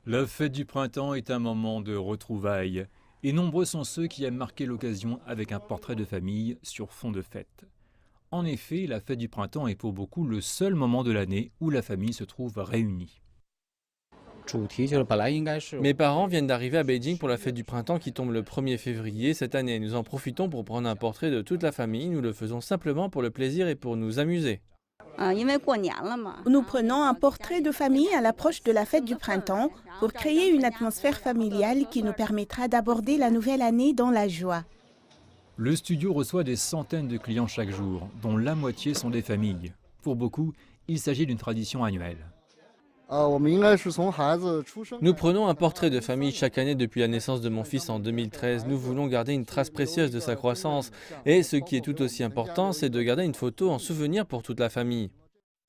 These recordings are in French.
La fête du printemps est un moment de retrouvailles, et nombreux sont ceux qui aiment marquer l'occasion avec un portrait de famille sur fond de fête. En effet, la fête du printemps est pour beaucoup le seul moment de l'année où la famille se trouve réunie. Mes parents viennent d'arriver à Beijing pour la fête du printemps qui tombe le 1er février cette année. Nous en profitons pour prendre un portrait de toute la famille. Nous le faisons simplement pour le plaisir et pour nous amuser. Nous prenons un portrait de famille à l'approche de la fête du printemps pour créer une atmosphère familiale qui nous permettra d'aborder la nouvelle année dans la joie. Le studio reçoit des centaines de clients chaque jour, dont la moitié sont des familles. Pour beaucoup, il s'agit d'une tradition annuelle. Nous prenons un portrait de famille chaque année depuis la naissance de mon fils en 2013. Nous voulons garder une trace précieuse de sa croissance. Et ce qui est tout aussi important, c'est de garder une photo en souvenir pour toute la famille.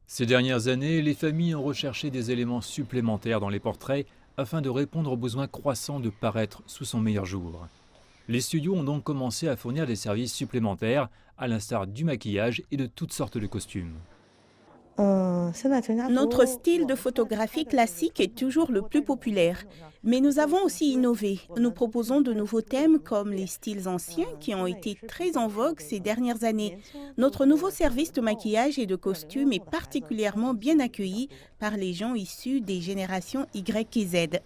Ces dernières années, les familles ont recherché des éléments supplémentaires dans les portraits afin de répondre aux besoins croissants de paraître sous son meilleur jour. Les studios ont donc commencé à fournir des services supplémentaires, à l'instar du maquillage et de toutes sortes de costumes. Notre style de photographie classique est toujours le plus populaire, mais nous avons aussi innové. Nous proposons de nouveaux thèmes comme les styles anciens qui ont été très en vogue ces dernières années. Notre nouveau service de maquillage et de costumes est particulièrement bien accueilli par les gens issus des générations Y et Z.